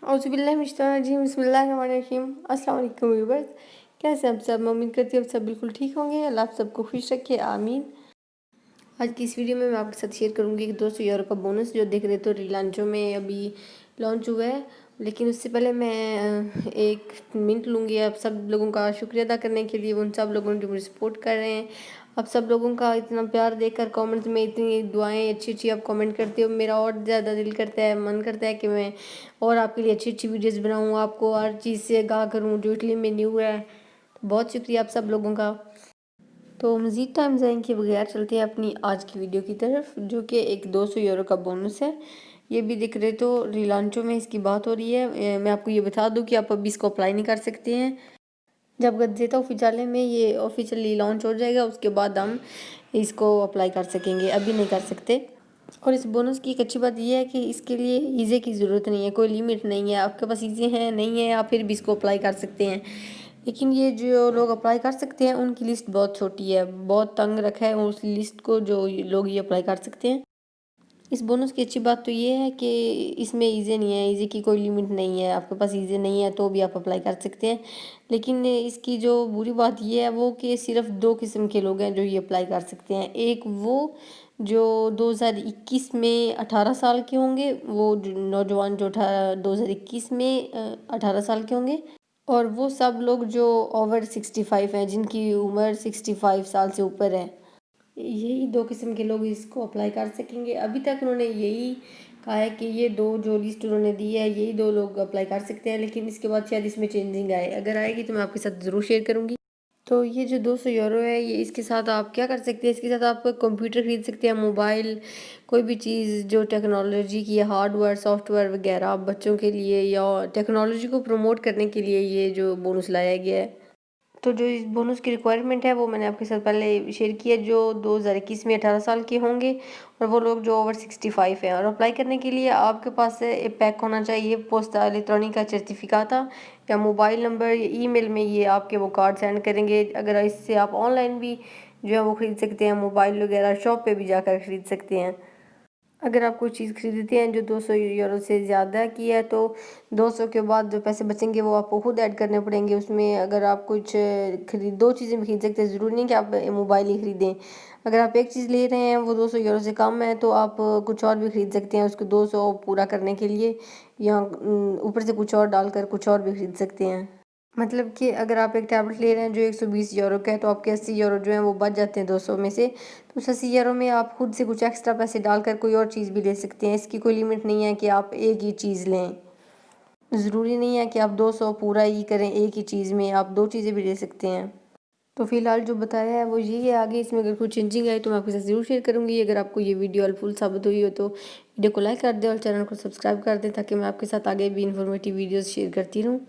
औज़ुबिल्लाहिमिनश्शैतानिर्रजीम बिस्मिल्लाहिर्रहमानिर्रहीम। अस्सलाम वालेकुम व्यूअर्स, कैसे हैं आप सब? मैं उम्मीद करती हूँ आप सब बिल्कुल ठीक होंगे। अल्लाह आप सबको खुश रखे, आमीन। आज की इस वीडियो में मैं आपके साथ शेयर करूँगी कि 200 यूरो का बोनस जो देख रहे तो रिलांचो में अभी लॉन्च हुआ है। लेकिन उससे पहले मैं एक मिनट लूँगी आप सब लोगों का शुक्रिया अदा करने के लिए, उन सब लोगों जो मुझे सपोर्ट कर रहे हैं। आप सब लोगों का इतना प्यार देखकर कमेंट्स में इतनी दुआएं अच्छी आप कमेंट करते हो, मेरा और ज़्यादा दिल करता है, मन करता है कि मैं और आपके लिए अच्छी वीडियोस बनाऊँ, आपको हर चीज़ से आगाह करूँ जो इटली में न्यू है। तो बहुत शुक्रिया आप सब लोगों का। तो मज़ीद टाइम ज़ाया के बगैर चलते हैं अपनी आज की वीडियो की तरफ, जो कि एक 200 यूरो का बोनस है। ये भी दिख रहे तो रिलांचो में इसकी बात हो रही है। मैं आपको ये बता दूं कि आप अभी इसको अप्लाई नहीं कर सकते हैं। जब गज़ेटा ऑफिशियल में ये ऑफिशियली लॉन्च हो जाएगा उसके बाद हम इसको अप्लाई कर सकेंगे, अभी नहीं कर सकते। और इस बोनस की एक अच्छी बात यह है कि इसके लिए ईज़े की ज़रूरत नहीं है, कोई लिमिट नहीं है। आपके पास ईज़े हैं नहीं है आप फिर भी इसको अप्लाई कर सकते हैं। लेकिन ये जो लोग अप्लाई कर सकते हैं उनकी लिस्ट बहुत छोटी है, बहुत तंग रखा है उस लिस्ट को जो लोग ये अप्लाई कर सकते हैं। इस बोनस की अच्छी बात तो ये है कि इसमें ईज़े नहीं है, ईज़े की कोई लिमिट नहीं है। आपके पास ईज़े नहीं है तो भी आप अप्लाई कर सकते हैं। लेकिन इसकी जो बुरी बात ये है वो कि सिर्फ 2 किस्म के लोग हैं जो ये अप्लाई कर सकते हैं। एक वो जो 2021 में 18 साल के होंगे, वो नौजवान जो 2021 में 18 साल के होंगे। और वो सब लोग जो ओवर 65 हैं, जिनकी उम्र 65 साल से ऊपर है। यही 2 किस्म के लोग इसको अप्लाई कर सकेंगे। अभी तक उन्होंने यही कहा है कि ये 2 जो लिस्ट उन्होंने दी है यही 2 लोग अप्लाई कर सकते हैं। लेकिन इसके बाद शायद इसमें चेंजिंग आए, अगर आएगी तो मैं आपके साथ ज़रूर शेयर करूँगी। तो ये जो 200 यूरो है ये इसके साथ आप क्या कर सकते हैं, इसके साथ आप कंप्यूटर खरीद सकते हैं, मोबाइल, कोई भी चीज़ जो टेक्नोलॉजी की है, हार्डवेयर सॉफ्टवेयर वगैरह बच्चों के लिए या टेक्नोलॉजी को प्रमोट करने के लिए ये जो बोनस लाया गया है। तो जो इस बोनस की रिक्वायरमेंट है वो मैंने आपके साथ पहले शेयर किया, जो 2021 में 18 साल के होंगे और वो लोग जो ओवर 65 हैं। और अप्लाई करने के लिए आपके पास एक पैक होना चाहिए पोस्ट इलेक्ट्रॉनिक का सर्टिफिकाता या मोबाइल नंबर या ईमेल में ये आपके वो कार्ड सेंड करेंगे। अगर इससे आप ऑनलाइन भी जो है वो ख़रीद सकते हैं, मोबाइल वगैरह शॉप पे भी जाकर ख़रीद सकते हैं। अगर आप कोई चीज़ खरीदते हैं जो 200 यूरो से ज़्यादा की है तो 200 के बाद जो पैसे बचेंगे वो आपको खुद ऐड करने पड़ेंगे उसमें। अगर आप कुछ खरीद 2 चीज़ें भी खरीद सकते हैं, ज़रूरी नहीं कि आप मोबाइल ही खरीदें। अगर आप एक चीज़ ले रहे हैं वो 200 यूरो से कम है तो आप कुछ और भी खरीद सकते हैं उसको 200 पूरा करने के लिए, या ऊपर से कुछ और डालकर कुछ और भी खरीद सकते हैं। मतलब कि अगर आप एक टैबलेट ले रहे हैं जो 120 यूरो का है तो आपके 80 यूरो जो हैं वो बच जाते हैं 200 में से। तो उस 80 यूरो में आप खुद से कुछ एक्स्ट्रा पैसे डालकर कोई और चीज़ भी ले सकते हैं। इसकी कोई लिमिट नहीं है कि आप एक ही चीज़ लें। ज़रूरी नहीं है कि आप 200 पूरा ही करें एक ही चीज़ में, आप 2 चीज़ें भी ले सकते हैं। तो फ़िलहाल जो बताया है वो यही है, आगे इसमें अगर कोई चेंजिंग आई तो मैं आपके साथ ज़रूर शेयर करूँगी। अगर आपको ये वीडियो हेल्पफुल साबित हुई हो तो वीडियो को लाइक कर दें और चैनल को सब्सक्राइब कर दें ताकि मैं आपके साथ आगे भी इन्फॉर्मेटिव वीडियोज़ शेयर करती रहूँ।